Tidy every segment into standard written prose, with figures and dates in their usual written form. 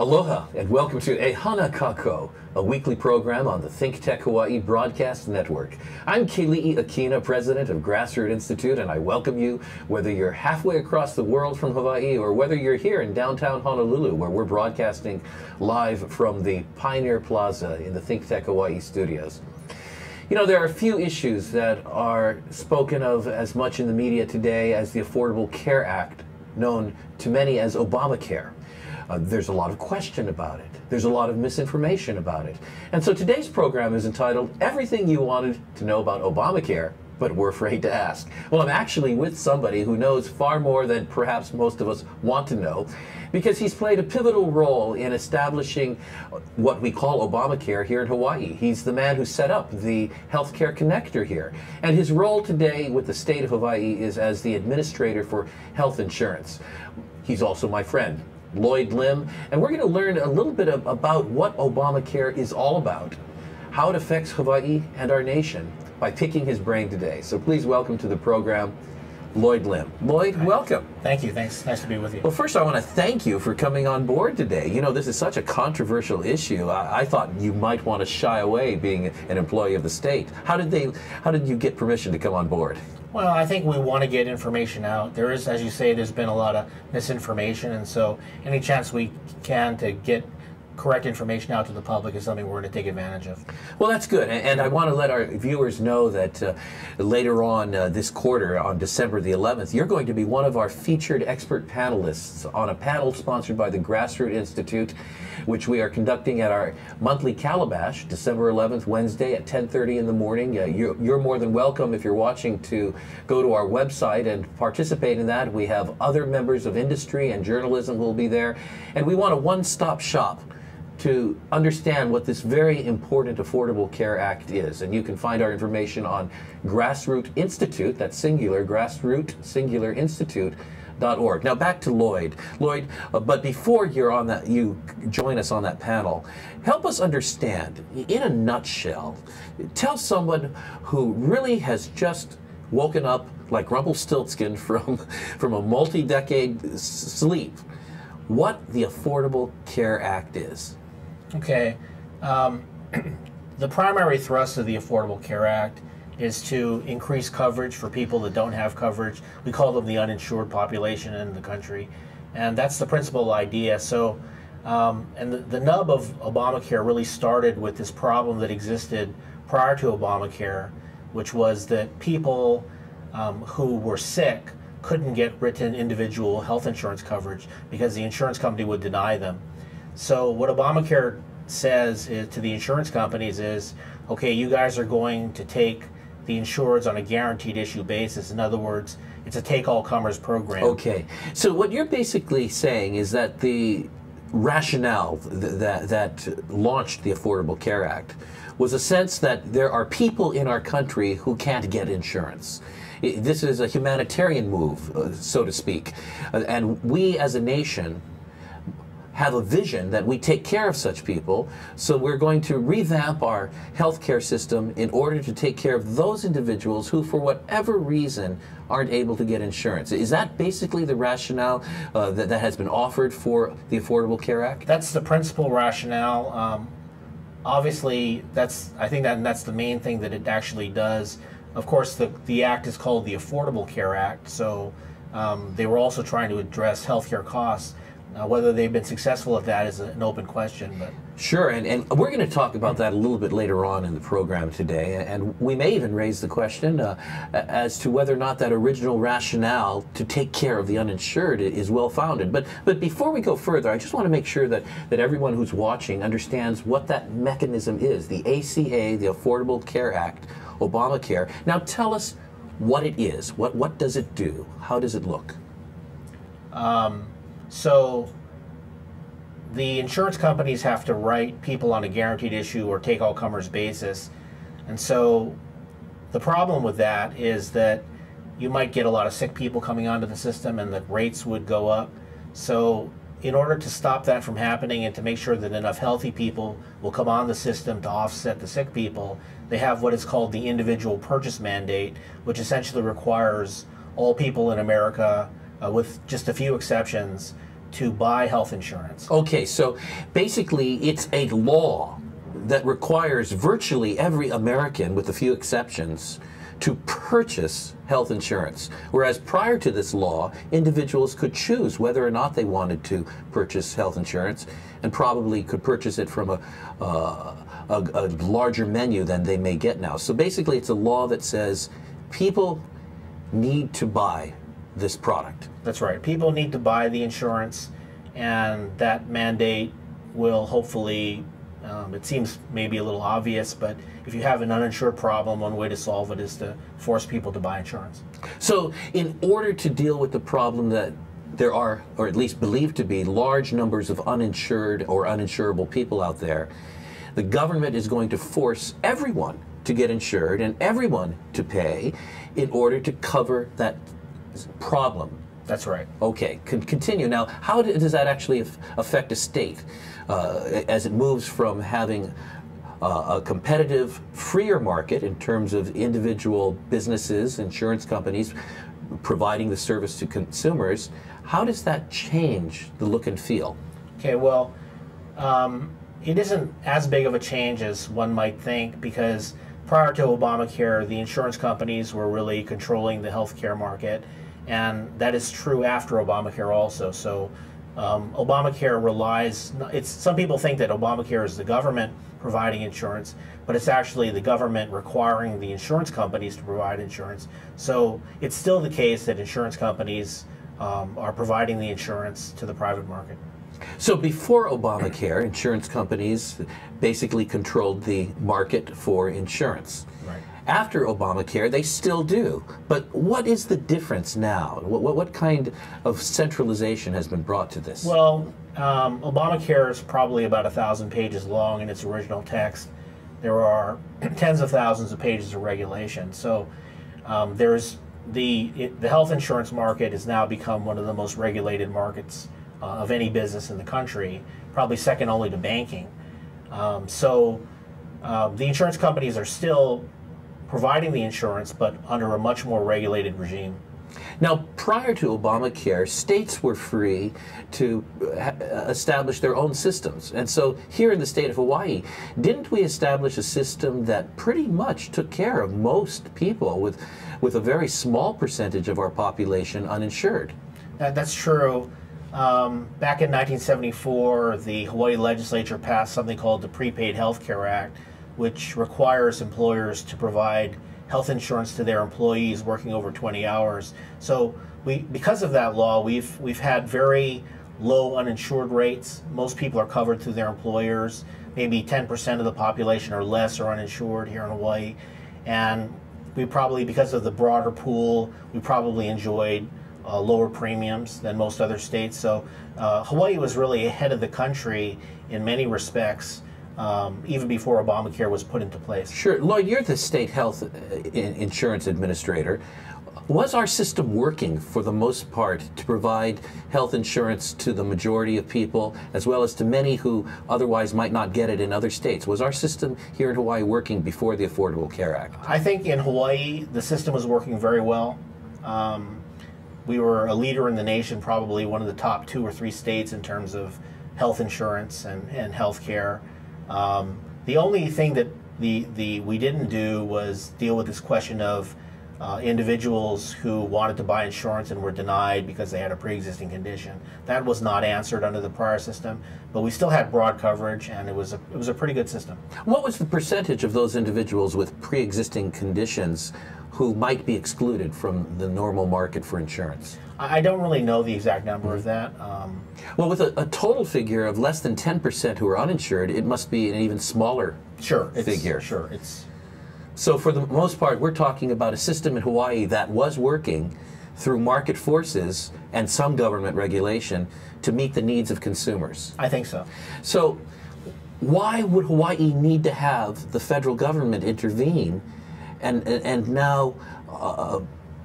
Aloha and welcome to Hana Kakou, a weekly program on the Think Tech Hawaii Broadcast Network. I'm Kelii Akina, president of Grassroot Institute, and I welcome you whether you're halfway across the world from Hawaii or whether you're here in downtown Honolulu, where we're broadcasting live from the Pioneer Plaza in the Think Tech Hawaii studios. You know, there are a few issues that are spoken of as much in the media today as the Affordable Care Act, known to many as Obamacare. There's a lot of question about it. There's a lot of misinformation about it. And so today's program is entitled Everything You Wanted to Know About Obamacare, but Were Afraid to Ask. Well, I'm actually with somebody who knows far more than perhaps most of us want to know, because he's played a pivotal role in establishing what we call Obamacare here in Hawaii. He's the man who set up the healthcare connector here. And his role today with the state of Hawaii is as the administrator for health insurance. He's also my friend, Lloyd Lim, and we're going to learn a little bit about what Obamacare is all about, how it affects Hawaii and our nation, by picking his brain today. So please welcome to the program, Lloyd Lim. Lloyd, welcome. Thank you. Thanks. Nice to be with you. Well, first I want to thank you for coming on board today. You know, this is such a controversial issue. I thought you might want to shy away being an employee of the state. How did you get permission to come on board? Well, I think we want to get information out. There is, as you say, there's been a lot of misinformation, and so any chance we can to get correct information out to the public is something we're going to take advantage of. Well, that's good, and I want to let our viewers know that later on this quarter, on December the 11th, you're going to be one of our featured expert panelists on a panel sponsored by the Grassroot Institute, which we are conducting at our monthly Calabash, December 11th, Wednesday at 10:30 in the morning. You're more than welcome, if you're watching, to go to our website and participate in that. We have other members of industry and journalism who will be there, and we want a one-stop shop to understand what this very important Affordable Care Act is. And you can find our information on Grassroot Institute, that's singular, Grassroot Singular Institute.org. Now back to Lloyd. Lloyd, but before you're on that, you join us on that panel, help us understand, in a nutshell, tell someone who really has just woken up like Rumpelstiltskin from a multi-decade sleep, what the Affordable Care Act is. Okay. The primary thrust of the Affordable Care Act is to increase coverage for people that don't have coverage. We call them the uninsured population in the country. And that's the principal idea. So, and the nub of Obamacare really started with this problem that existed prior to Obamacare, which was that people who were sick couldn't get written individual health insurance coverage because the insurance company would deny them. So what Obamacare says to the insurance companies is, okay, you guys are going to take the insureds on a guaranteed issue basis. In other words, it's a take-all-comers program. Okay. So what you're basically saying is that the rationale that launched the Affordable Care Act was a sense that there are people in our country who can't get insurance. This is a humanitarian move, so to speak. And we as a nation have a vision that we take care of such people, so we're going to revamp our healthcare system in order to take care of those individuals who, for whatever reason, aren't able to get insurance. Is that basically the rationale that has been offered for the Affordable Care Act? That's the principal rationale. Obviously, I think that's the main thing that it actually does. Of course, the act is called the Affordable Care Act, so they were also trying to address healthcare costs. Whether they've been successful at that is an open question. But sure, and we're going to talk about that a little bit later on in the program today, and we may even raise the question as to whether or not that original rationale to take care of the uninsured is well-founded. But before we go further, I just want to make sure that everyone who's watching understands what that mechanism is, the ACA, the Affordable Care Act, Obamacare. Now tell us what it is. What does it do? How does it look? So the insurance companies have to write people on a guaranteed issue or take-all-comers basis. And so the problem with that is that you might get a lot of sick people coming onto the system and the rates would go up. So in order to stop that from happening and to make sure that enough healthy people will come on the system to offset the sick people, they have what is called the individual purchase mandate, which essentially requires all people in America, with just a few exceptions, to buy health insurance. Okay, so basically it's a law that requires virtually every American, with a few exceptions, to purchase health insurance. Whereas prior to this law, individuals could choose whether or not they wanted to purchase health insurance, and probably could purchase it from a larger menu than they may get now. So basically it's a law that says people need to buy this product. That's right. People need to buy the insurance, and that mandate will hopefully, it seems maybe a little obvious, but if you have an uninsured problem, one way to solve it is to force people to buy insurance. So in order to deal with the problem that there are, or at least believed to be, large numbers of uninsured or uninsurable people out there, the government is going to force everyone to get insured and everyone to pay in order to cover that problem. That's right. Okay, continue. Now, how does that actually affect a state as it moves from having a competitive, freer market in terms of individual businesses, insurance companies providing the service to consumers? How does that change the look and feel? Okay, well, it isn't as big of a change as one might think, because prior to Obamacare, the insurance companies were really controlling the healthcare market, and that is true after Obamacare also. So Obamacare relies, some people think that Obamacare is the government providing insurance, but it's actually the government requiring the insurance companies to provide insurance. So it's still the case that insurance companies are providing the insurance to the private market. So before Obamacare, insurance companies basically controlled the market for insurance. Right. After Obamacare, they still do. But what is the difference now? What kind of centralization has been brought to this? Well, Obamacare is probably about 1,000 pages long in its original text. There are tens of thousands of pages of regulation. So there's the health insurance market has now become one of the most regulated markets of any business in the country, probably second only to banking. So the insurance companies are still providing the insurance, but under a much more regulated regime. Now, prior to Obamacare, states were free to establish their own systems. And so here in the state of Hawaii, didn't we establish a system that pretty much took care of most people with a very small percentage of our population uninsured? That's true. Back in 1974, the Hawaii legislature passed something called the Prepaid Healthcare Act, which requires employers to provide health insurance to their employees working over 20 hours. So because of that law, we've had very low uninsured rates. Most people are covered through their employers. Maybe 10% of the population or less are uninsured here in Hawaii. And we probably, because of the broader pool, we probably enjoyed lower premiums than most other states. So Hawaii was really ahead of the country in many respects, even before Obamacare was put into place. Sure. Lloyd, you're the state health insurance administrator. Was our system working for the most part to provide health insurance to the majority of people, as well as to many who otherwise might not get it in other states? Was our system here in Hawaii working before the Affordable Care Act? I think in Hawaii, the system was working very well. We were a leader in the nation, probably one of the top 2 or 3 states in terms of health insurance and health care. The only thing that we didn't do was deal with this question of individuals who wanted to buy insurance and were denied because they had a pre-existing condition. That was not answered under the prior system, but we still had broad coverage, and it was a pretty good system. What was the percentage of those individuals with pre-existing conditions who might be excluded from the normal market for insurance? I don't really know the exact number of that. Well, with a total figure of less than 10% who are uninsured, it must be an even smaller figure. Sure. So for the most part, we're talking about a system in Hawaii that was working through market forces and some government regulation to meet the needs of consumers. I think so. So why would Hawaii need to have the federal government intervene and now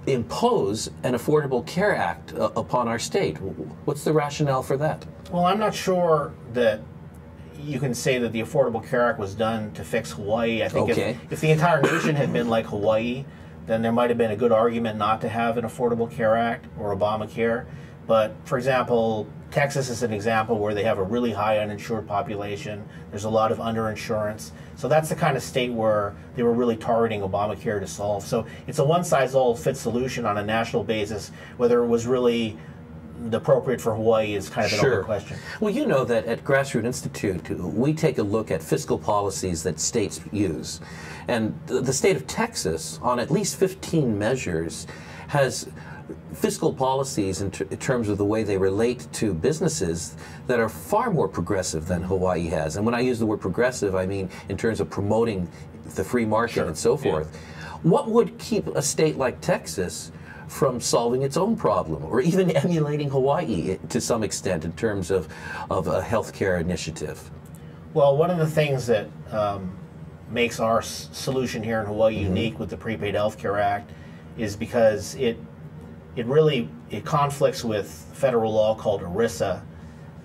impose an Affordable Care Act upon our state? What's the rationale for that? Well, I'm not sure that you can say that the Affordable Care Act was done to fix Hawaii. I think if the entire nation had been like Hawaii, then there might have been a good argument not to have an Affordable Care Act or Obamacare. But for example, Texas is an example where they have a really high uninsured population. There's a lot of underinsurance. So that's the kind of state where they were really targeting Obamacare to solve. So it's a one-size-all-fits solution on a national basis. Whether it was really appropriate for Hawaii is kind of an open question. Well, you know that at Grassroot Institute, we take a look at fiscal policies that states use. And the state of Texas, on at least 15 measures, has fiscal policies in terms of the way they relate to businesses that are far more progressive than Hawaii has. And when I use the word progressive, I mean in terms of promoting the free market and so forth. Yeah. What would keep a state like Texas from solving its own problem, or even emulating Hawaii to some extent in terms of a healthcare initiative? Well, one of the things that makes our solution here in Hawaii unique with the Prepaid Healthcare Act is because it conflicts with federal law called ERISA,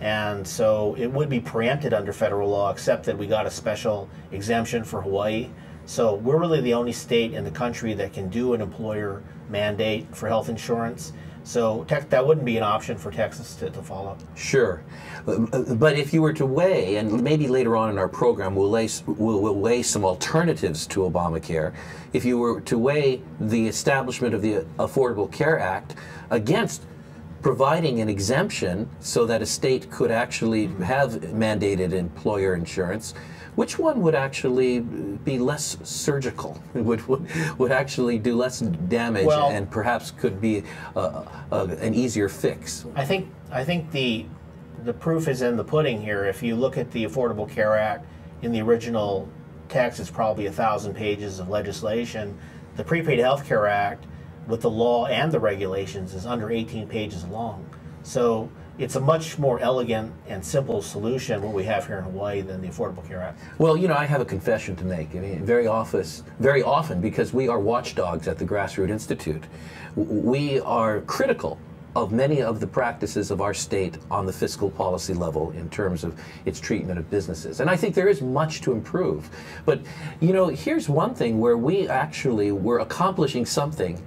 and so it would be preempted under federal law, except that we got a special exemption for Hawaii. So we're really the only state in the country that can do an employer mandate for health insurance. So that wouldn't be an option for Texas to follow. Sure. But if you were to weigh, and maybe later on in our program we'll weigh some alternatives to Obamacare, if you were to weigh the establishment of the Affordable Care Act against providing an exemption so that a state could actually have mandated employer insurance, which one would actually be less surgical, would actually do less damage, well, and perhaps could be an easier fix? I think the proof is in the pudding here. If you look at the Affordable Care Act, in the original text, it's probably 1,000 pages of legislation. The Prepaid Healthcare Act, with the law and the regulations, is under 18 pages long. So it's a much more elegant and simple solution what we have here in Hawaii than the Affordable Care Act. Well, you know, I have a confession to make. I mean, very often, because we are watchdogs at the Grassroot Institute, we are critical of many of the practices of our state on the fiscal policy level in terms of its treatment of businesses. And I think there is much to improve. But, you know, here's one thing where we actually were accomplishing something,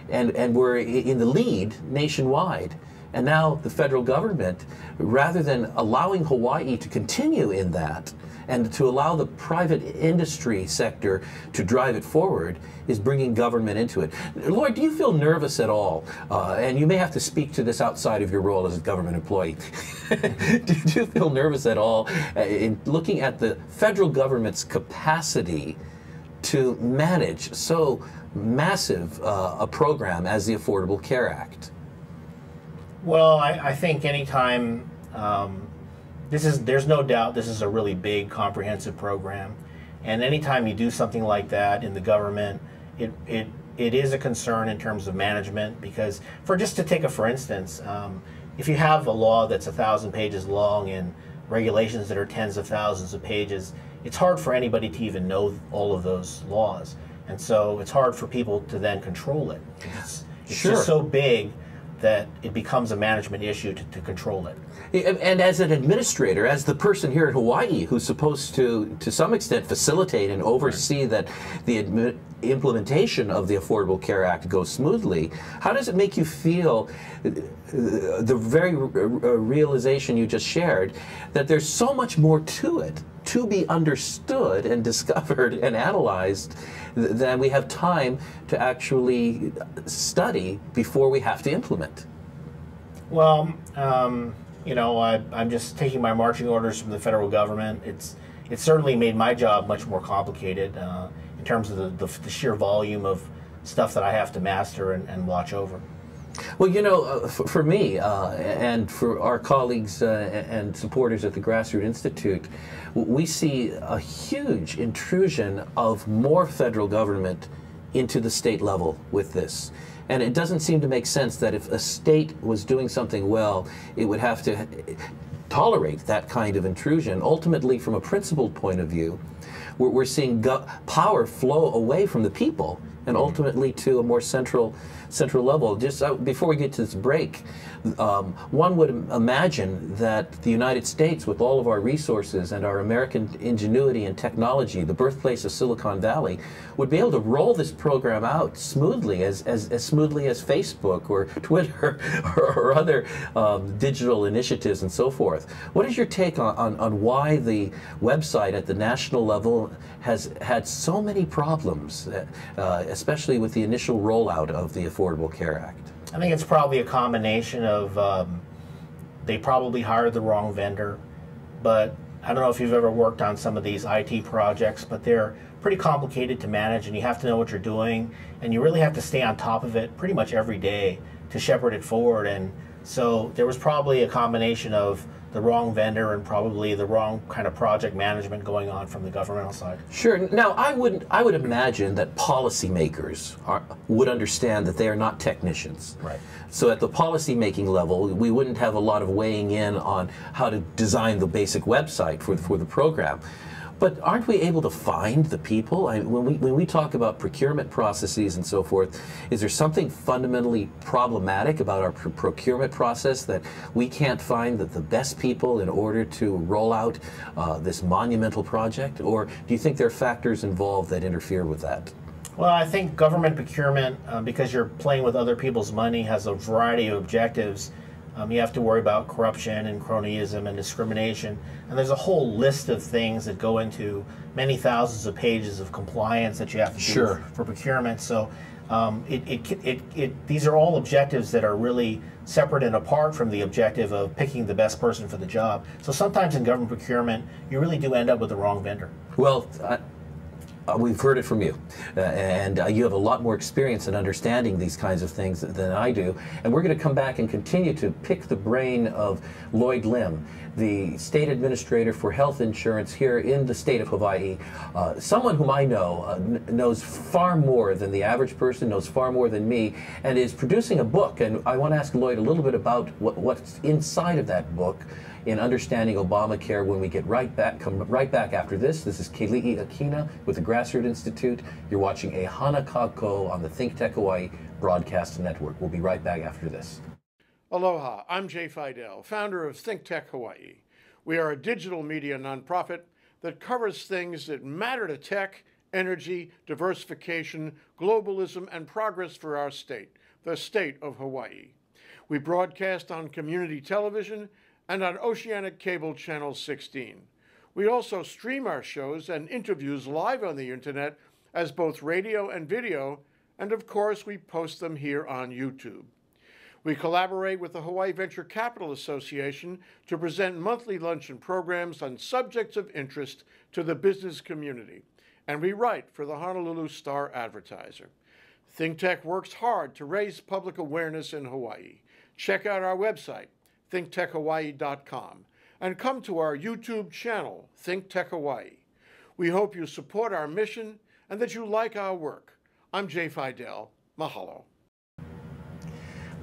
and we're in the lead nationwide. And now the federal government, rather than allowing Hawaii to continue in that and to allow the private industry sector to drive it forward, is bringing government into it. Lloyd, do you feel nervous at all? And you may have to speak to this outside of your role as a government employee. Do you feel nervous at all in looking at the federal government's capacity to manage so massive a program as the Affordable Care Act? Well, I think anytime, there's no doubt this is a really big, comprehensive program. And anytime you do something like that in the government, it is a concern in terms of management, because just to take for instance, if you have a law that's 1,000 pages long and regulations that are tens of thousands of pages, it's hard for anybody to even know all of those laws. And so it's hard for people to then control it. It's just so big that it becomes a management issue to control it. And as an administrator, as the person here in Hawaii who's supposed to some extent, facilitate and oversee that the implementation of the Affordable Care Act goes smoothly, how does it make you feel, the very realization you just shared, that there's so much more to it, to be understood and discovered and analyzed, than we have time to actually study before we have to implement? Well, you know, I'm just taking my marching orders from the federal government. It's certainly made my job much more complicated in terms of the sheer volume of stuff that I have to master and watch over. Well, you know, for me and for our colleagues and supporters at the Grassroot Institute, we see a huge intrusion of more federal government into the state level with this. And it doesn't seem to make sense that if a state was doing something well, it would have to tolerate that kind of intrusion. Ultimately, from a principled point of view, we're seeing power flow away from the people, and ultimately to a more central level. Just before we get to this break, one would imagine that the United States, with all of our resources and our American ingenuity and technology, the birthplace of Silicon Valley, would be able to roll this program out smoothly, as smoothly as Facebook or Twitter or other digital initiatives and so forth. What is your take on why the website at the national level has had so many problems, especially with the initial rollout of the Affordable Care Act? I think it's probably a combination of they probably hired the wrong vendor, but I don't know if you've ever worked on some of these IT projects, but they're pretty complicated to manage, and you have to know what you're doing, and you really have to stay on top of it pretty much every day to shepherd it forward. And so there was probably a combination of the wrong vendor and probably the wrong kind of project management going on from the governmental side. Sure. Now, I would imagine that policymakers would understand that they are not technicians. Right. So at the policy-making level, we wouldn't have a lot of weighing in on how to design the basic website for the program. But aren't we able to find the people? When we talk about procurement processes and so forth, is there something fundamentally problematic about our procurement process that we can't find the best people in order to roll out this monumental project? Or do you think there are factors involved that interfere with that? Well, I think government procurement, because you're playing with other people's money, has a variety of objectives. You have to worry about corruption and cronyism and discrimination. And there's a whole list of things that go into many thousands of pages of compliance that you have to do for procurement. So these are all objectives that are really separate and apart from the objective of picking the best person for the job. So sometimes in government procurement, you really do end up with the wrong vendor. Well, we've heard it from you, and you have a lot more experience in understanding these kinds of things than I do. And we're going to come back and continue to pick the brain of Lloyd Lim, the state administrator for health insurance here in the state of Hawaii. Someone whom I know knows far more than the average person, knows far more than me, and is producing a book. And I want to ask Lloyd a little bit about what's inside of that book in understanding Obamacare when we get come right back after this. This is Kelii Akina with the Grassroot Institute. You're watching a Hana Kakou on the Think Tech Hawaii Broadcast Network. We'll be right back after this. Aloha, I'm Jay Fidel, founder of Think Tech Hawaii. We are a digital media nonprofit that covers things that matter to tech, energy, diversification, globalism, and progress for our state, the state of Hawaii. We broadcast on community television and on Oceanic Cable Channel 16. We also stream our shows and interviews live on the internet as both radio and video, and of course we post them here on YouTube. We collaborate with the Hawaii Venture Capital Association to present monthly luncheon programs on subjects of interest to the business community, and we write for the Honolulu Star Advertiser. ThinkTech works hard to raise public awareness in Hawaii. Check out our website, thinktechhawaii.com, and come to our YouTube channel, Think Tech Hawaii. We hope you support our mission and that you like our work. I'm Jay Fidel. Mahalo.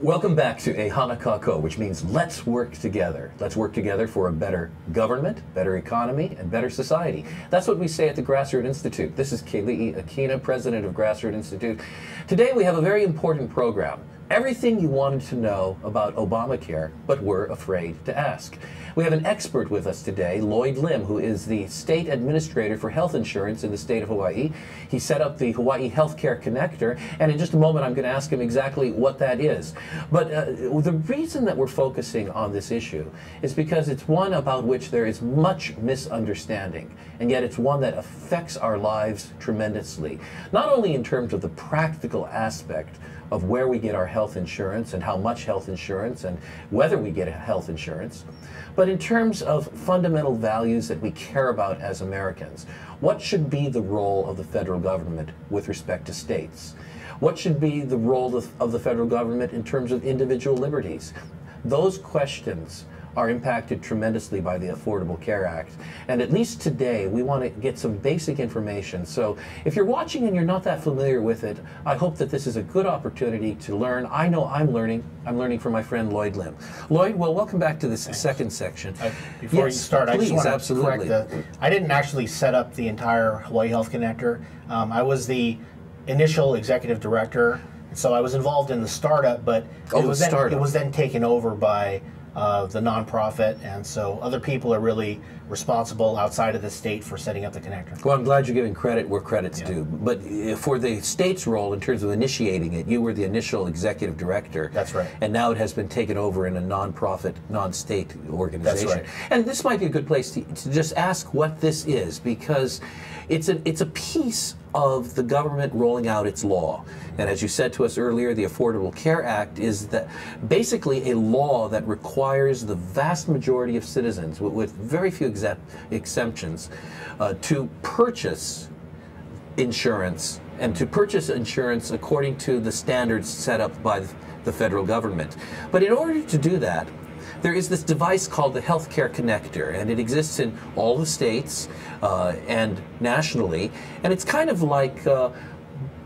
Welcome back to a Hana Kakou, which means let's work together. Let's work together for a better government, better economy, and better society. That's what we say at the Grassroot Institute. This is Kelii Akina, president of Grassroot Institute. Today we have a very important program. Everything you wanted to know about Obamacare, but were afraid to ask. We have an expert with us today, Lloyd Lim, who is the state administrator for health insurance in the state of Hawaii. He set up the Hawaii Healthcare Connector, and in just a moment I'm going to ask him exactly what that is. But the reason that we're focusing on this issue is because it's one about which there is much misunderstanding, and yet it's one that affects our lives tremendously. Not only in terms of the practical aspect of where we get our health insurance and how much health insurance and whether we get health insurance, but in terms of fundamental values that we care about as Americans. What should be the role of the federal government with respect to states? What should be the role of the federal government in terms of individual liberties? Those questions are impacted tremendously by the Affordable Care Act. And at least today, we want to get some basic information. So if you're watching and you're not that familiar with it, I hope that this is a good opportunity to learn. I know I'm learning. I'm learning from my friend Lloyd Lim. Lloyd, well, welcome back to this second section. Before you start, please, I just want to correct I didn't actually set up the entire Hawaii Health Connector. I was the initial executive director. So I was involved in the startup, but it was then taken over by the nonprofit, and so other people are really responsible outside of the state for setting up the connector. Well, I'm glad you're giving credit where credit's due. But for the state's role in terms of initiating it, you were the initial executive director. That's right. And now it has been taken over in a nonprofit, non-state organization. That's right. And this might be a good place to just ask what this is, because it's a piece of the government rolling out its law. And as you said to us earlier, the Affordable Care Act is that basically a law that requires the vast majority of citizens, with very few exemptions, to purchase insurance, and to purchase insurance according to the standards set up by the federal government. But in order to do that, there is this device called the Healthcare Connector, and it exists in all the states and nationally, and it's kind of like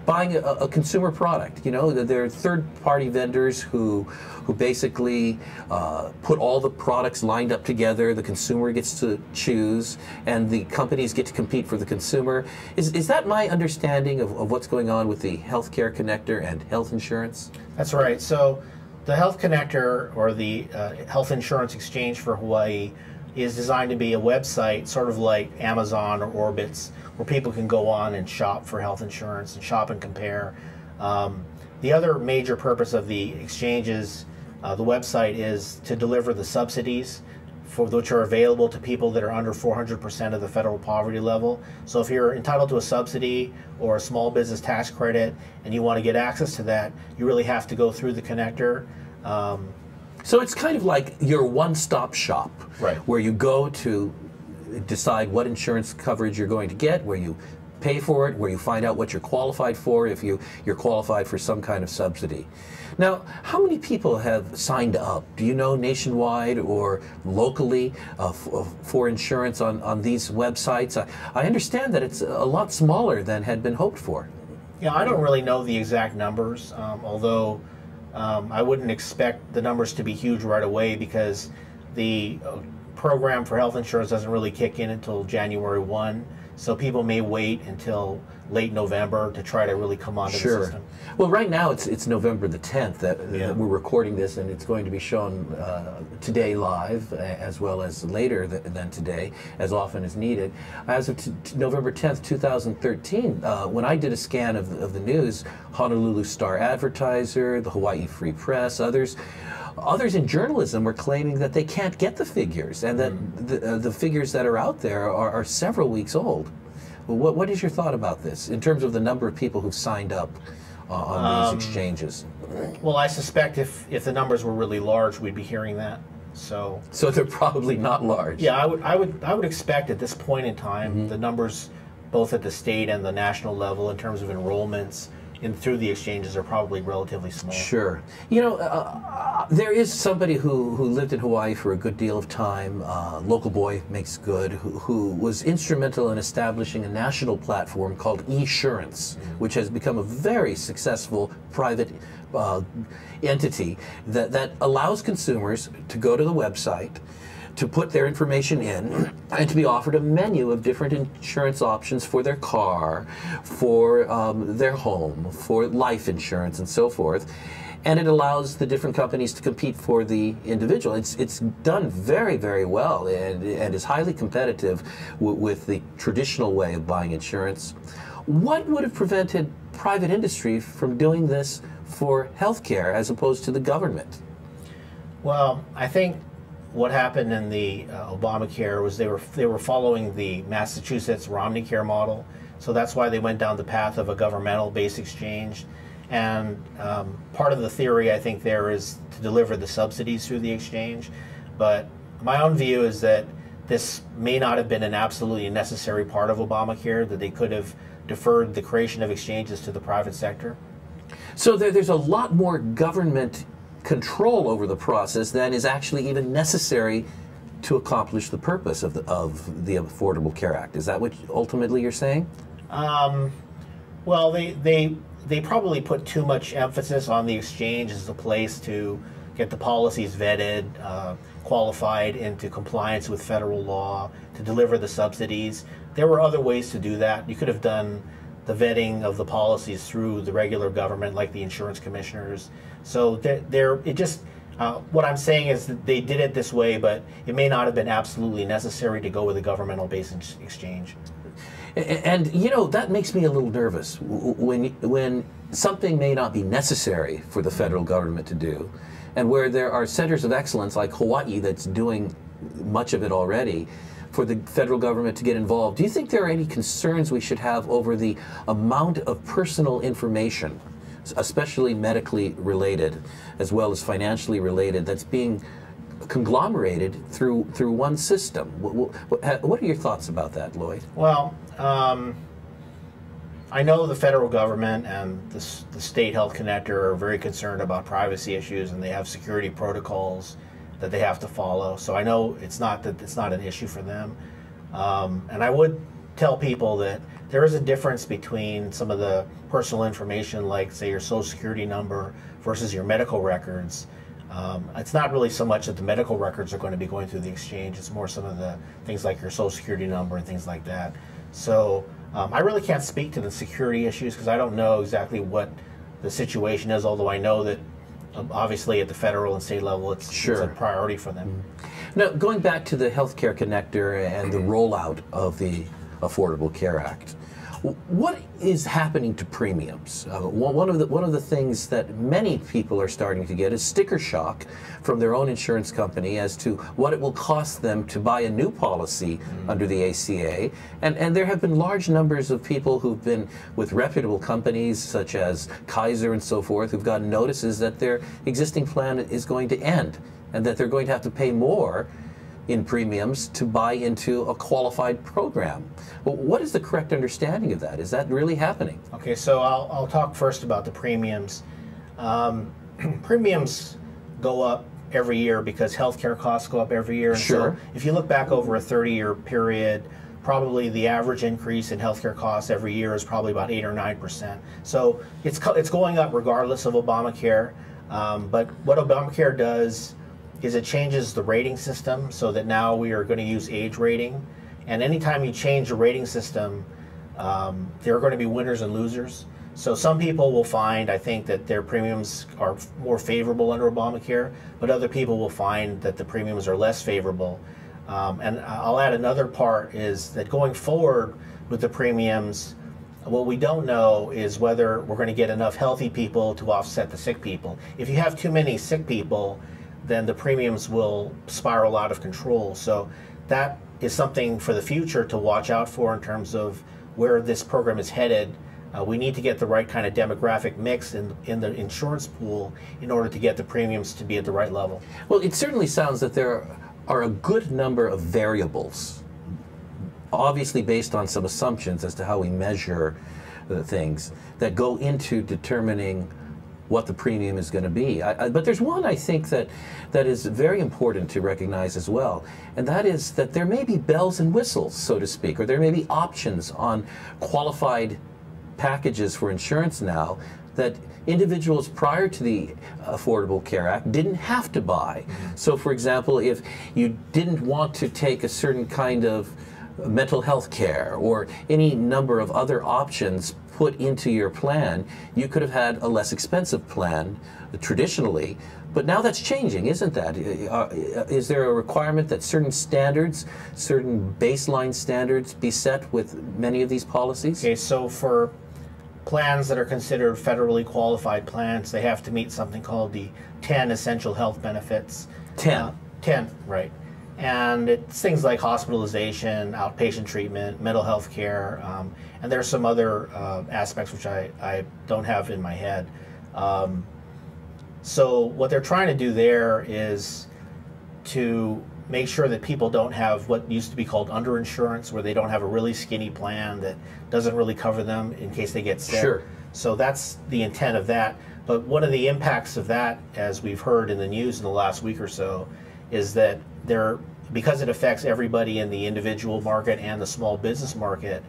buying a consumer product. You know, there are third-party vendors who basically put all the products lined up together. The consumer gets to choose, and the companies get to compete for the consumer. Is that my understanding of what's going on with the Healthcare Connector and health insurance? That's right. So the Health Connector, or the Health Insurance Exchange for Hawaii, is designed to be a website sort of like Amazon or Orbitz, where people can go on and shop for health insurance and shop and compare. The other major purpose of the exchanges, the website, is to deliver the subsidies for which are available to people that are under 400% of the federal poverty level. So if you're entitled to a subsidy or a small business tax credit and you want to get access to that, you really have to go through the connector. So it's kind of like your one-stop shop, Right. where you go to decide what insurance coverage you're going to get, where you pay for it, where you find out what you're qualified for, if you're qualified for some kind of subsidy. Now, how many people have signed up? Do you know, nationwide or locally, for insurance on these websites? I understand that it's a lot smaller than had been hoped for. Yeah, I don't really know the exact numbers, although I wouldn't expect the numbers to be huge right away, because the program for health insurance doesn't really kick in until January 1. So people may wait until late November to try to really come onto the system. Well, right now it's November the 10th that we're recording this, and it's going to be shown today live, as well as later than today, as often as needed. As of November 10th, 2013, when I did a scan of the news, Honolulu Star-Advertiser, the Hawaii Free Press, others in journalism were claiming that they can't get the figures, and that the figures that are out there are several weeks old. Well, what is your thought about this in terms of the number of people who've signed up on these exchanges? Well, I suspect if the numbers were really large, we'd be hearing that. So they're probably not large. Yeah, I would expect at this point in time the numbers, both at the state and the national level, in terms of enrollments through the exchanges, are probably relatively small. Sure. You know, there is somebody who lived in Hawaii for a good deal of time, local boy makes good, who was instrumental in establishing a national platform called eSurance, which has become a very successful private entity that allows consumers to go to the website, to put their information in, and to be offered a menu of different insurance options for their car, for their home, for life insurance, and so forth. And it allows the different companies to compete for the individual. It's done very, very well, and is highly competitive with the traditional way of buying insurance. What would have prevented private industry from doing this for healthcare as opposed to the government? Well, I think what happened in the Obamacare was they were following the Massachusetts Romney-Care model, so that's why they went down the path of a governmental-based exchange. And part of the theory, I think, there is to deliver the subsidies through the exchange. But my own view is that this may not have been an absolutely necessary part of Obamacare, that they could have deferred the creation of exchanges to the private sector. So there's a lot more government control over the process than is actually even necessary to accomplish the purpose of the Affordable Care Act. Is that what ultimately you're saying? Well, they probably put too much emphasis on the exchange as a place to get the policies vetted, qualified into compliance with federal law, to deliver the subsidies. There were other ways to do that. You could have done the vetting of the policies through the regular government, like the insurance commissioners. So what I'm saying is that they did it this way, but it may not have been absolutely necessary to go with a governmental-based exchange. And you know, that makes me a little nervous when something may not be necessary for the federal government to do, and where there are centers of excellence like Hawaii that's doing much of it already, for the federal government to get involved. Do you think there are any concerns we should have over the amount of personal information, especially medically related as well as financially related, that's being conglomerated through one system? What are your thoughts about that, Lloyd? Well, I know the federal government and the state health connector are very concerned about privacy issues, and they have security protocols that they have to follow. So I know it's not an issue for them. And I would tell people that there is a difference between some of the personal information, like say your social security number versus your medical records. It's not really so much that the medical records are going to be going through the exchange. It's more some of the things like your social security number and things like that. So I really can't speak to the security issues because I don't know exactly what the situation is, although I know that obviously at the federal and state level it's a priority for them. Now, going back to the healthcare connector and the rollout of the Affordable Care Act, what is happening to premiums? One of the things that many people are starting to get is sticker shock from their own insurance company as to what it will cost them to buy a new policy under the ACA. And there have been large numbers of people who've been with reputable companies such as Kaiser and so forth who've gotten notices that their existing plan is going to end and that they're going to have to pay more in premiums to buy into a qualified program. Well, what is the correct understanding of that? Is that really happening? Okay, so I'll talk first about the premiums. Premiums go up every year because healthcare costs go up every year. And sure. So if you look back over a 30-year period, probably the average increase in healthcare costs every year is probably about 8 or 9%. So it's going up regardless of Obamacare. But what Obamacare does is it changes the rating system so that now we are going to use age rating. And anytime you change the rating system, there are going to be winners and losers. So some people will find, I think, that their premiums are more favorable under Obamacare, but other people will find that the premiums are less favorable. And I'll add another part is that going forward with the premiums, what we don't know is whether we're going to get enough healthy people to offset the sick people. If you have too many sick people, then the premiums will spiral out of control. So that is something for the future to watch out for in terms of where this program is headed. We need to get the right kind of demographic mix in the insurance pool in order to get the premiums to be at the right level. Well, it certainly sounds that there are a good number of variables, obviously based on some assumptions as to how we measure the things that go into determining what the premium is going to be. But there's one I think that is very important to recognize as well, and that is that there may be bells and whistles, so to speak, or there may be options on qualified packages for insurance now that individuals prior to the Affordable Care Act didn't have to buy. So for example, if you didn't want to take a certain kind of mental health care or any number of other options put into your plan, you could have had a less expensive plan traditionally. But now that's changing, isn't that? Is there a requirement that certain standards, certain baseline standards be set with many of these policies? Okay, so for plans that are considered federally qualified plans, they have to meet something called the 10 essential health benefits. 10? 10, right. And it's things like hospitalization, outpatient treatment, mental health care, and there's some other aspects which I don't have in my head. So what they're trying to do there is to make sure that people don't have what used to be called underinsurance, where they don't have a really skinny plan that doesn't really cover them in case they get sick. Sure. So that's the intent of that. But one of the impacts of that, as we've heard in the news in the last week or so, is that because it affects everybody in the individual market and the small business market,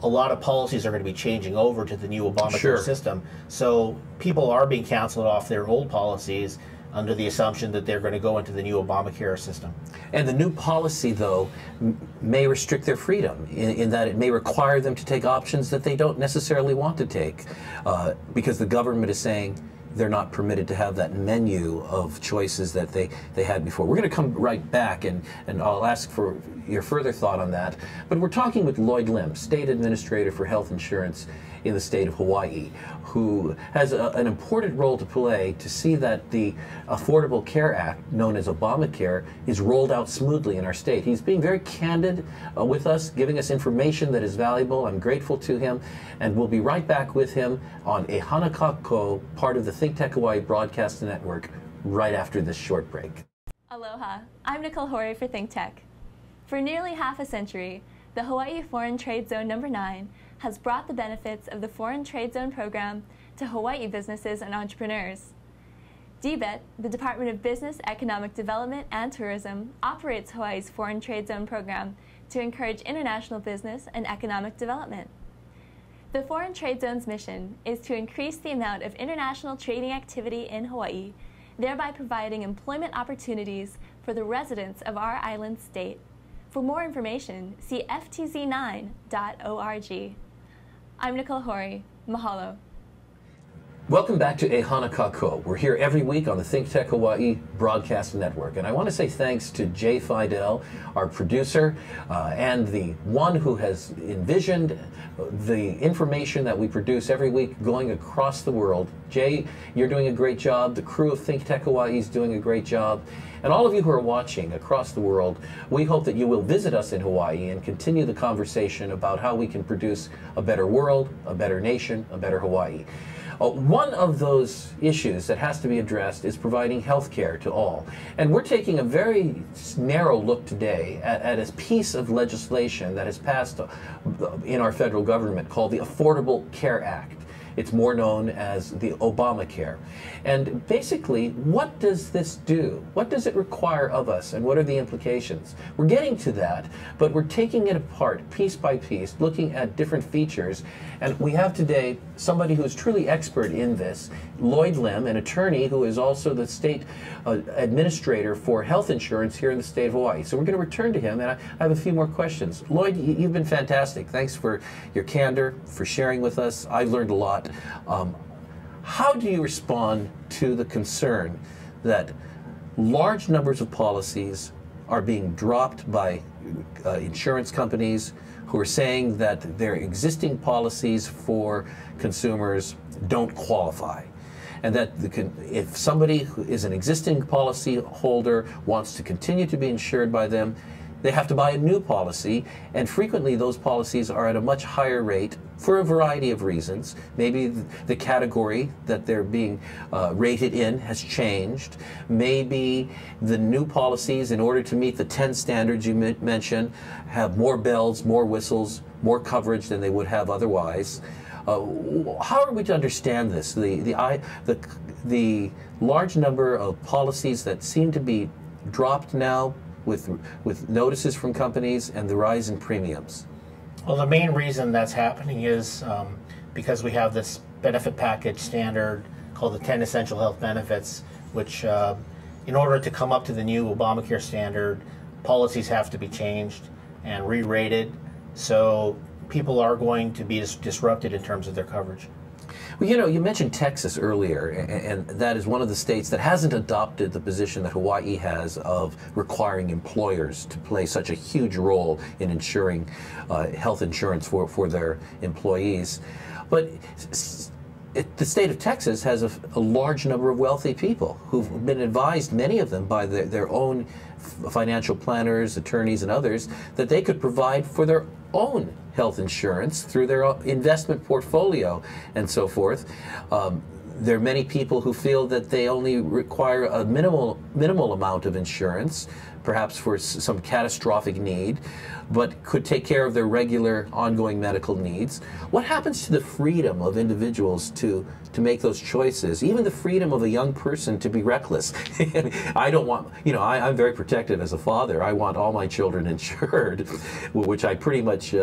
a lot of policies are going to be changing over to the new Obamacare system. So people are being canceled off their old policies under the assumption that they're going to go into the new Obamacare system. And the new policy, though, may restrict their freedom in that it may require them to take options that they don't necessarily want to take because the government is saying they're not permitted to have that menu of choices that they had before. We're going to come right back, and I'll ask for your further thought on that. But we're talking with Lloyd Lim, State Administrator for Health Insurance in the state of Hawaii, who has an important role to play to see that the Affordable Care Act, known as Obamacare, is rolled out smoothly in our state. He's being very candid with us, giving us information that is valuable. I'm grateful to him, and we'll be right back with him on a Hana Kakou, part of the Think Tech Hawaii Broadcast Network, right after this short break. Aloha, I'm Nicole Horry for Think Tech. For nearly half a century, the Hawaii Foreign Trade Zone No. 9 has brought the benefits of the Foreign Trade Zone program to Hawaii businesses and entrepreneurs. DBET, the Department of Business, Economic Development and Tourism, operates Hawaii's Foreign Trade Zone program to encourage international business and economic development. The Foreign Trade Zone's mission is to increase the amount of international trading activity in Hawaii, thereby providing employment opportunities for the residents of our island state. For more information, see ftz9.org. I'm Nicole Horry. Mahalo. Welcome back to a Hana Kakou. We're here every week on the Think Tech Hawaii Broadcast Network. And I want to say thanks to Jay Fidel, our producer, and the one who has envisioned the information that we produce every week going across the world. Jay, you're doing a great job. The crew of Think Tech Hawaii is doing a great job. And all of you who are watching across the world, we hope that you will visit us in Hawaii and continue the conversation about how we can produce a better world, a better nation, a better Hawaii. One of those issues that has to be addressed is providing health care to all. And we're taking a very narrow look today at a piece of legislation that has passed in our federal government called the Affordable Care Act. It's more known as the Obamacare. And basically, what does this do? What does it require of us, and what are the implications? We're getting to that, but we're taking it apart piece by piece, looking at different features. And we have today somebody who's truly expert in this, Lloyd Lim, an attorney who is also the state administrator for health insurance here in the state of Hawaii. So we're going to return to him, and I have a few more questions. Lloyd, you've been fantastic. Thanks for your candor, for sharing with us. I've learned a lot. How do you respond to the concern that large numbers of policies are being dropped by insurance companies who are saying that their existing policies for consumers don't qualify? And that if somebody who is an existing policy holder wants to continue to be insured by them, they have to buy a new policy, and frequently those policies are at a much higher rate for a variety of reasons. Maybe the category that they're being rated in has changed. Maybe the new policies, in order to meet the 10 standards you mentioned, have more bells, more whistles, more coverage than they would have otherwise. How are we to understand this? The large number of policies that seem to be dropped now with notices from companies and the rise in premiums? Well, the main reason that's happening is because we have this benefit package standard called the 10 Essential Health Benefits, which in order to come up to the new Obamacare standard, policies have to be changed and re-rated. So people are going to be disrupted in terms of their coverage. Well, you know, you mentioned Texas earlier, and that is one of the states that hasn't adopted the position that Hawaii has of requiring employers to play such a huge role in ensuring health insurance for their employees. But the state of Texas has a large number of wealthy people who've been advised, many of them by their own financial planners, attorneys, and others, that they could provide for their own health insurance through their investment portfolio and so forth. There are many people who feel that they only require a minimal amount of insurance, perhaps for some catastrophic need, but could take care of their regular ongoing medical needs. What happens to the freedom of individuals to make those choices, even the freedom of a young person to be reckless? I don't want, you know, I'm very protective as a father. I want all my children insured, which I pretty much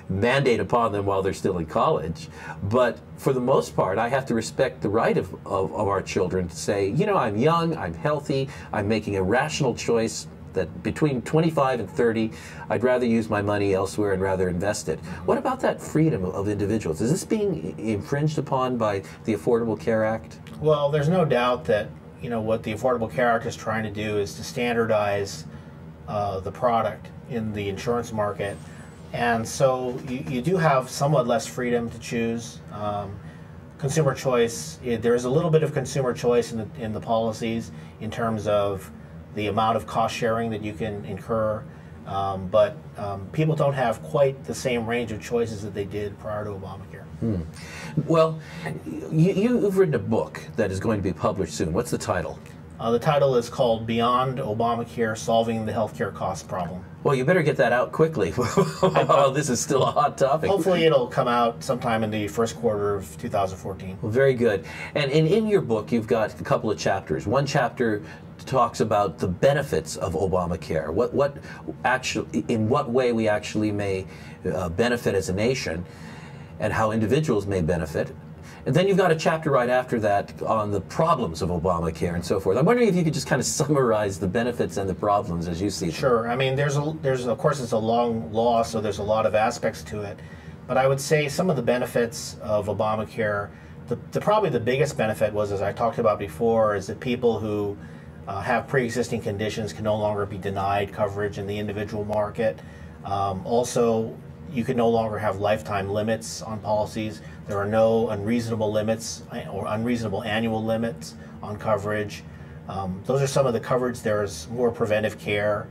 mandate upon them while they're still in college. But for the most part, I have to respect the right of our children to say, you know, I'm young, I'm healthy, I'm making a rational choice that between 25 and 30, I'd rather use my money elsewhere and rather invest it. What about that freedom of individuals? Is this being infringed upon by the Affordable Care Act? Well, there's no doubt that, you know, what the Affordable Care Act is trying to do is to standardize the product in the insurance market. And so you do have somewhat less freedom to choose. Consumer choice, there is a little bit of consumer choice in the policies in terms of the amount of cost sharing that you can incur, but people don't have quite the same range of choices that they did prior to Obamacare. Well, you've written a book that is going to be published soon. What's the title? The title is called Beyond Obamacare, Solving the Healthcare Cost Problem. Well, you better get that out quickly. While this is still a hot topic. Hopefully it'll come out sometime in the first quarter of 2014. Well, very good. And in your book, you've got a couple of chapters. One chapter talks about the benefits of Obamacare. What actually, in what way we actually may benefit as a nation, and how individuals may benefit. And then you've got a chapter right after that on the problems of Obamacare and so forth. I'm wondering if you could just kind of summarize the benefits and the problems as you see them. Sure. I mean, there's of course it's a long law, so there's a lot of aspects to it. But I would say some of the benefits of Obamacare, probably the biggest benefit was, as I talked about before, is that people who have pre-existing conditions can no longer be denied coverage in the individual market. Also, you can no longer have lifetime limits on policies. There are no unreasonable limits or unreasonable annual limits on coverage. Those are some of the coverage. There's more preventive care.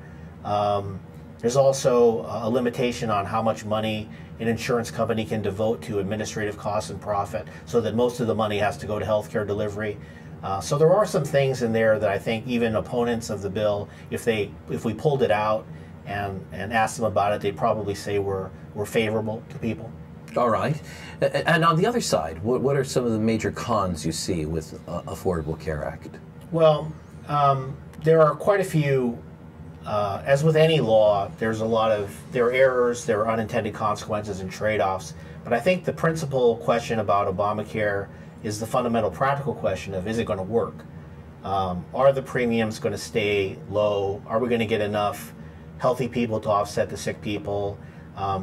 There's also a limitation on how much money an insurance company can devote to administrative costs and profit, so that most of the money has to go to healthcare delivery. So there are some things in there that I think even opponents of the bill, if we pulled it out and asked them about it, they'd probably say we're favorable to people. All right. And on the other side, what are some of the major cons you see with Affordable Care Act? Well, there are quite a few. As with any law, there are errors, there are unintended consequences and trade-offs. But I think the principal question about Obamacare is the fundamental practical question of, is it going to work? Are the premiums going to stay low? Are we going to get enough healthy people to offset the sick people?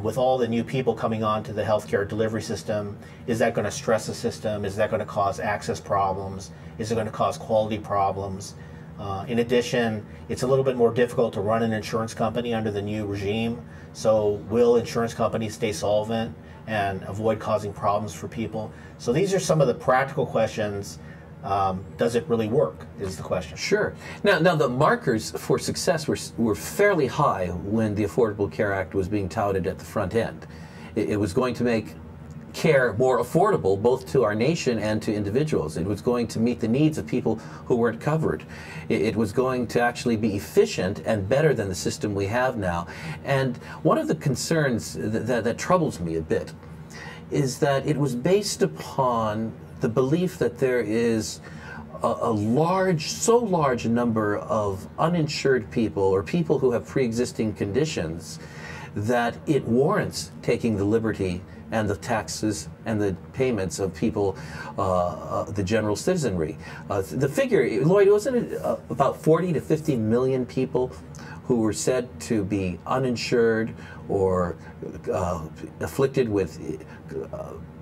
With all the new people coming onto the healthcare delivery system, is that going to stress the system? Is that going to cause access problems? Is it going to cause quality problems? In addition, it's a little bit more difficult to run an insurance company under the new regime. So will insurance companies stay solvent and avoid causing problems for people? So these are some of the practical questions. Does it really work, is the question. Sure. Now the markers for success were fairly high when the Affordable Care Act was being touted at the front end. It was going to make care more affordable both to our nation and to individuals. It was going to meet the needs of people who weren't covered. It was going to actually be efficient and better than the system we have now. And one of the concerns that troubles me a bit is that it was based upon the belief that there is so large number of uninsured people or people who have pre-existing conditions that it warrants taking the liberty and the taxes and the payments of people, the general citizenry. The figure, Lloyd, wasn't it about 40 to 50 million people who were said to be uninsured or afflicted with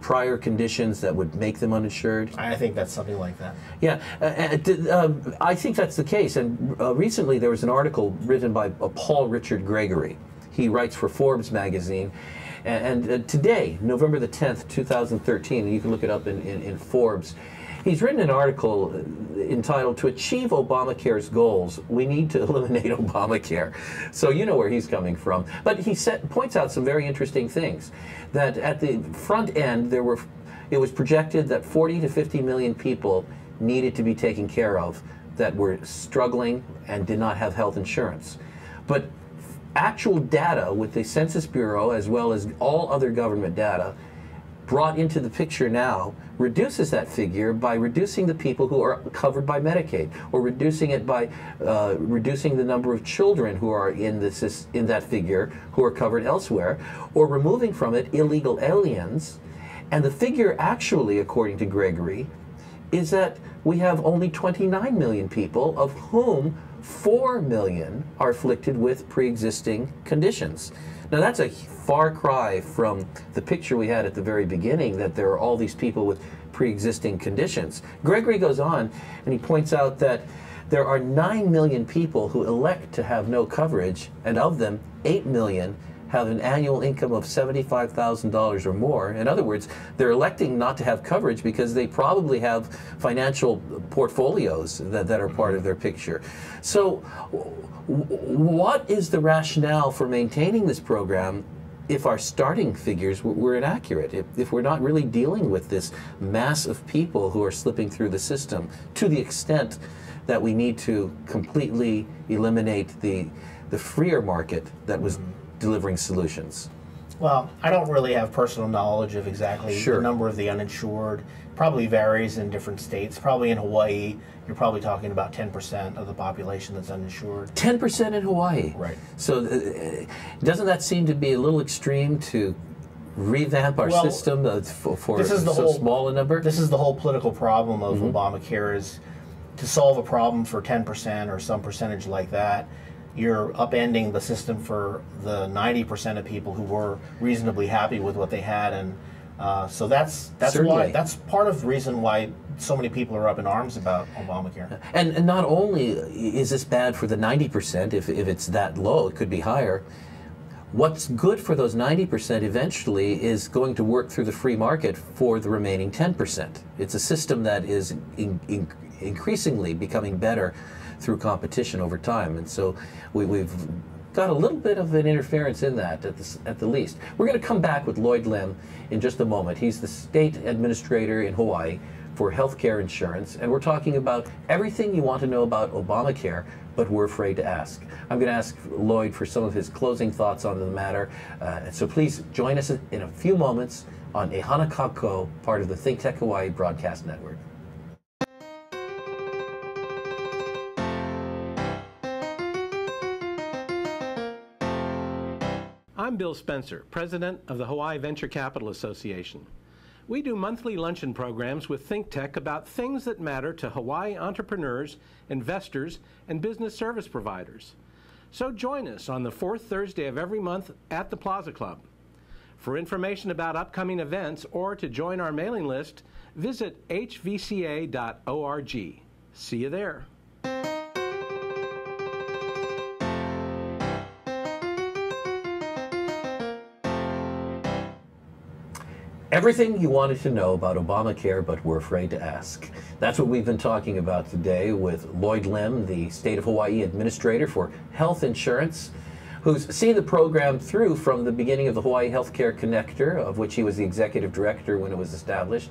prior conditions that would make them uninsured? I think that's something like that. Yeah, I think that's the case. And recently there was an article written by Paul Richard Gregory. He writes for Forbes magazine. And today, November the 10th, 2013, and you can look it up in Forbes, he's written an article entitled, "To Achieve Obamacare's Goals, We Need to Eliminate Obamacare." So you know where he's coming from. But he points out some very interesting things. That at the front end, it was projected that 40 to 50 million people needed to be taken care of that were struggling and did not have health insurance. But actual data with the Census Bureau, as well as all other government data, brought into the picture now reduces that figure by reducing the people who are covered by Medicaid, or reducing it by reducing the number of children who are in that figure who are covered elsewhere, or removing from it illegal aliens. And the figure actually, according to Gregory, is that we have only 29 million people, of whom 4 million are afflicted with pre-existing conditions. Now that's a far cry from the picture we had at the very beginning, that there are all these people with pre-existing conditions. Gregory goes on and he points out that there are 9 million people who elect to have no coverage, and of them 8 million have an annual income of $75,000 or more. In other words, they're electing not to have coverage because they probably have financial portfolios that are part of their picture. So what is the rationale for maintaining this program if our starting figures were inaccurate, if we're not really dealing with this mass of people who are slipping through the system to the extent that we need to completely eliminate the freer market that was delivering solutions? Well, I don't really have personal knowledge of exactly the number of the uninsured. Probably varies in different states. Probably in Hawaii, you're probably talking about 10% of the population that's uninsured. 10% in Hawaii? Right. So doesn't that seem to be a little extreme to revamp our system for so small a number? This is the whole political problem of Obamacare, is to solve a problem for 10% or some percentage like that, you're upending the system for the 90% of people who were reasonably happy with what they had, and so that's why, that's part of the reason why so many people are up in arms about Obamacare. And not only is this bad for the 90%, if it's that low, it could be higher. What's good for those 90% eventually is going to work through the free market for the remaining 10%. It's a system that is increasingly becoming better through competition over time, and so we've got a little bit of an interference in that at the least. We're going to come back with Lloyd Lim in just a moment. He's the state administrator in Hawaii for healthcare insurance, and we're talking about everything you want to know about Obamacare, but we're afraid to ask. I'm going to ask Lloyd for some of his closing thoughts on the matter, so please join us in a few moments on a Hana Kakou, part of the Think Tech Hawaii broadcast network. I'm Bill Spencer, president of the Hawaii Venture Capital Association. We do monthly luncheon programs with Think Tech about things that matter to Hawaii entrepreneurs, investors, and business service providers. So join us on the fourth Thursday of every month at the Plaza Club. For information about upcoming events or to join our mailing list, visit hvca.org. See you there. Everything you wanted to know about Obamacare, but were afraid to ask. That's what we've been talking about today with Lloyd Lim, the State of Hawaii Administrator for Health Insurance, who's seen the program through from the beginning of the Hawaii Healthcare Connector, of which he was the Executive Director when it was established,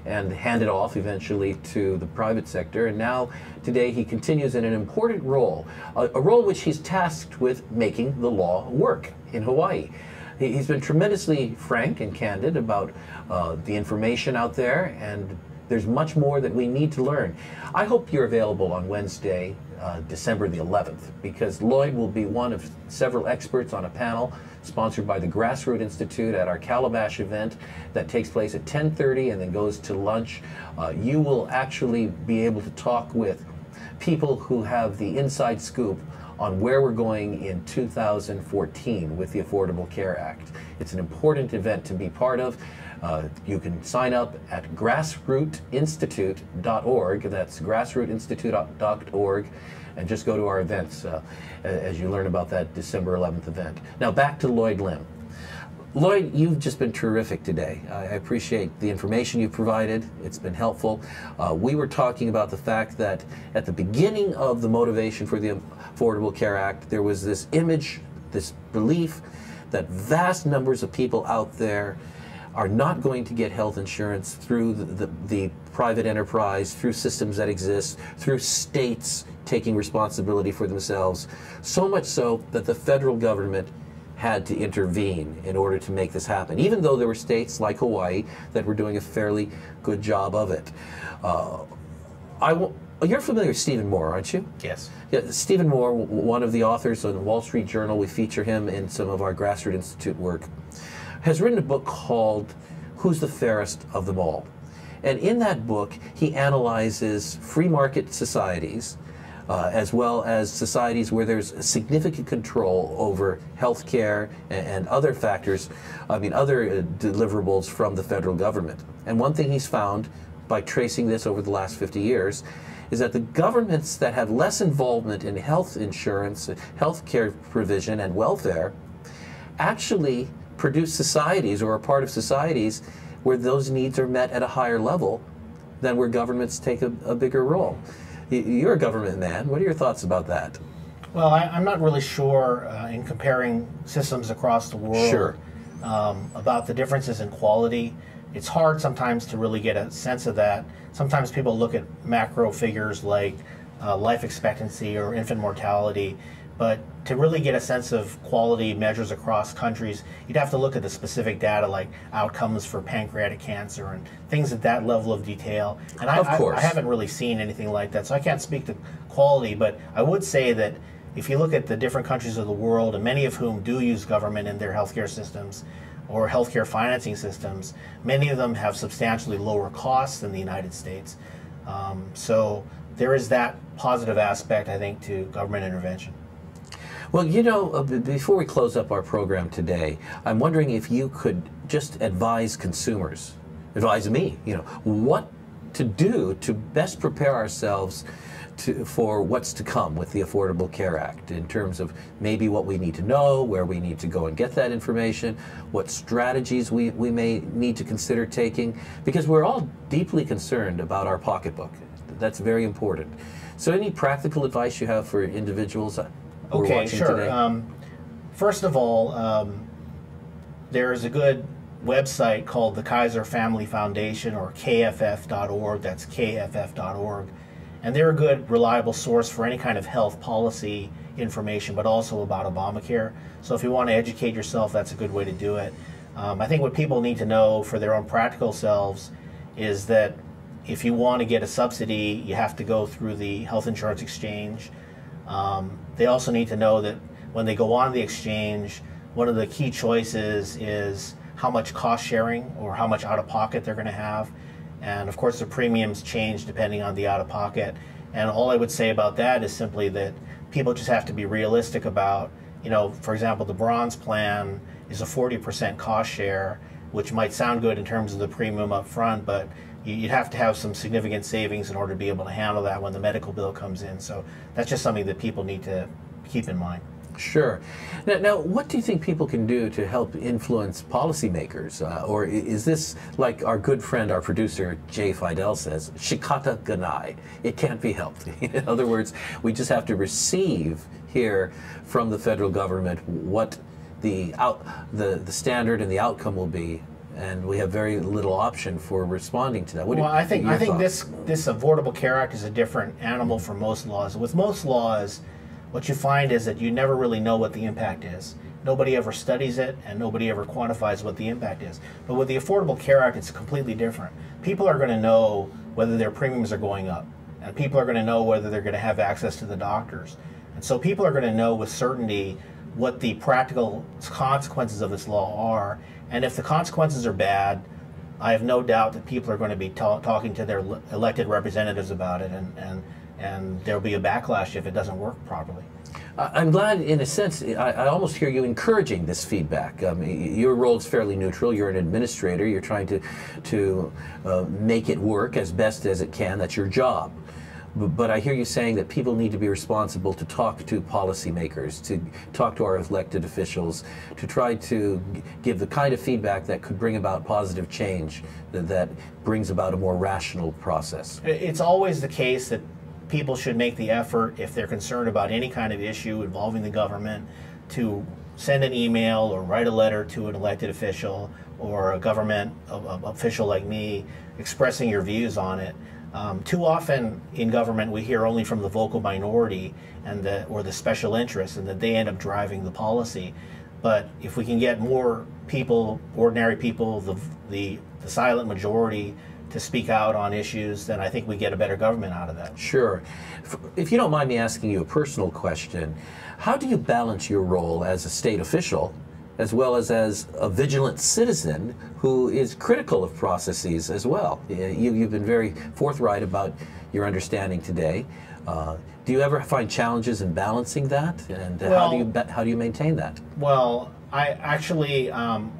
and handed off eventually to the private sector. And now, today, he continues in an important role, a role which he's tasked with making the law work in Hawaii. He's been tremendously frank and candid about the information out there, and there's much more that we need to learn. I hope you're available on Wednesday, December the 11th, because Lloyd will be one of several experts on a panel sponsored by the Grassroot Institute at our Calabash event that takes place at 10:30 and then goes to lunch. You will actually be able to talk with people who have the inside scoop on where we're going in 2014 with the Affordable Care Act. It's an important event to be part of. You can sign up at grassrootinstitute.org. That's grassrootinstitute.org, and just go to our events as you learn about that December 11th event. Now back to Lloyd Lim. Lloyd, you've just been terrific today. I appreciate the information you've provided. It's been helpful. We were talking about the fact that at the beginning of the motivation for the Affordable Care Act, there was this image, this belief that vast numbers of people out there are not going to get health insurance through the private enterprise, through systems that exist, through states taking responsibility for themselves, so much so that the federal government had to intervene in order to make this happen, even though there were states like Hawaii that were doing a fairly good job of it. You're familiar with Stephen Moore, aren't you? Yes. Yeah, Stephen Moore, one of the authors of the Wall Street Journal, we feature him in some of our Grassroot Institute work, has written a book called Who's the Fairest of Them All? And in that book, he analyzes free market societies, as well as societies where there's significant control over healthcare and other factors, other deliverables from the federal government. And one thing he's found by tracing this over the last 50 years is that the governments that have less involvement in health insurance, healthcare provision, and welfare actually produce societies or are part of societies where those needs are met at a higher level than where governments take a bigger role. You're a government man. What are your thoughts about that? Well, I'm not really sure in comparing systems across the world Sure. About the differences in quality. It's hard sometimes to really get a sense of that. Sometimes people look at macro figures like life expectancy or infant mortality, but to really get a sense of quality measures across countries, you'd have to look at the specific data like outcomes for pancreatic cancer and things at that level of detail. And Of course. I haven't really seen anything like that, so I can't speak to quality, but I would say that if you look at the different countries of the world, and many of whom do use government in their healthcare systems or healthcare financing systems, many of them have substantially lower costs than the United States. So there is that positive aspect, I think, to government intervention. Well, you know, before we close up our program today, I'm wondering if you could just advise consumers, advise me, what to do to best prepare ourselves for what's to come with the Affordable Care Act, in terms of maybe what we need to know, where we need to go and get that information, what strategies we may need to consider taking, because we're all deeply concerned about our pocketbook. That's very important. So any practical advice you have for individuals who are watching sure. today? First of all, there's a good website called the Kaiser Family Foundation, or KFF.org. That's KFF.org. And they're a good, reliable source for any kind of health policy information, but also about Obamacare. So if you want to educate yourself, that's a good way to do it. I think what people need to know for their own practical selves is that if you want to get a subsidy, you have to go through the health insurance exchange. They also need to know that when they go on the exchange, one of the key choices is how much cost sharing or how much out-of-pocket they're going to have. And of course the premiums change depending on the out-of-pocket. And all I would say about that is simply that people just have to be realistic about, for example, the bronze plan is a 40% cost share, which might sound good in terms of the premium up front, but you'd have to have some significant savings in order to be able to handle that when the medical bill comes in. So that's just something that people need to keep in mind. Sure. Now, what do you think people can do to help influence policymakers? Or is this, like our good friend, our producer, Jay Fidel says, shikata ganai? It can't be helped. In other words, we just have to receive here from the federal government what the standard and the outcome will be, and we have very little option for responding to that. I think this Affordable Care Act is a different animal from most laws. With most laws, what you find is that you never really know what the impact is. Nobody ever studies it, and nobody ever quantifies what the impact is. But with the Affordable Care Act, it's completely different. People are going to know whether their premiums are going up, and people are going to know whether they're going to have access to the doctors. And so people are going to know with certainty what the practical consequences of this law are. And if the consequences are bad, I have no doubt that people are going to be talking to their elected representatives about it, and there'll be a backlash if it doesn't work properly. I'm glad, in a sense, I almost hear you encouraging this feedback. Your role is fairly neutral. You're an administrator. You're trying to make it work as best as it can. That's your job. But I hear you saying that people need to be responsible to talk to policymakers, to talk to our elected officials, to try to give the kind of feedback that could bring about positive change, that brings about a more rational process. It's always the case that people should make the effort, if they're concerned about any kind of issue involving the government, to send an email or write a letter to an elected official or a government official like me expressing your views on it. Too often in government we hear only from the vocal minority or the special interests, and that they end up driving the policy. But if we can get more people, ordinary people, the silent majority, to speak out on issues, then I think we get a better government out of that. Sure. If you don't mind me asking you a personal question, how do you balance your role as a state official as well as a vigilant citizen who is critical of processes as well. You've been very forthright about your understanding today. Do you ever find challenges in balancing that, and how do you maintain that? Well, I actually,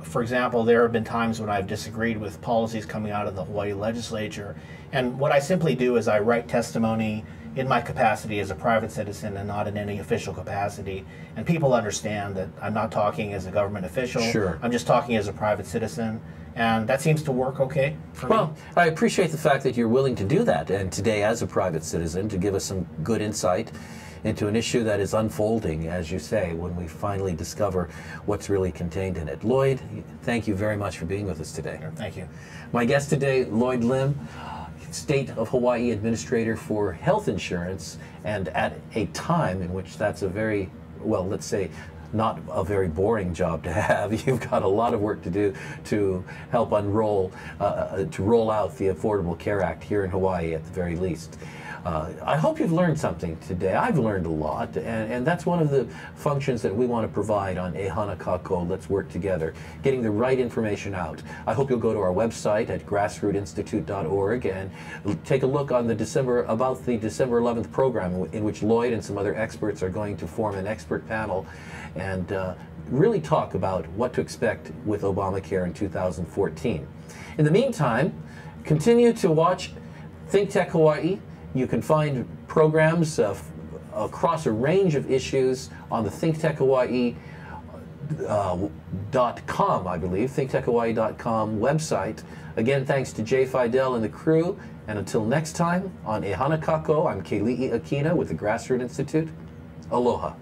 for example, there have been times when I've disagreed with policies coming out of the Hawaii legislature, and what I simply do is I write testimony in my capacity as a private citizen and not in any official capacity, and people understand that I'm not talking as a government official. Sure. I'm just talking as a private citizen, and that seems to work okay for me. Well, I appreciate the fact that you're willing to do that, and today as a private citizen to give us some good insight into an issue that is unfolding, as you say, when we finally discover what's really contained in it. Lloyd, thank you very much for being with us today. Thank you. My guest today, Lloyd Lim, State of Hawaii Administrator for Health Insurance, and at a time in which that's a very, well, let's say, not a very boring job to have. You've got a lot of work to do to help roll out the Affordable Care Act here in Hawaii at the very least. I hope you've learned something today. I've learned a lot, and that's one of the functions that we want to provide on Hana Kakou. Let's work together, getting the right information out. I hope you'll go to our website at grassrootinstitute.org and take a look on the December 11th program, in which Lloyd and some other experts are going to form an expert panel and really talk about what to expect with Obamacare in 2014. In the meantime, continue to watch Think Tech Hawaii. You can find programs across a range of issues on the thinktechhawaii.com, I believe, thinktechhawaii.com website. Again, thanks to Jay Fidel and the crew. And until next time, on Hana Kakou, I'm Kelii Akina with the Grassroot Institute. Aloha.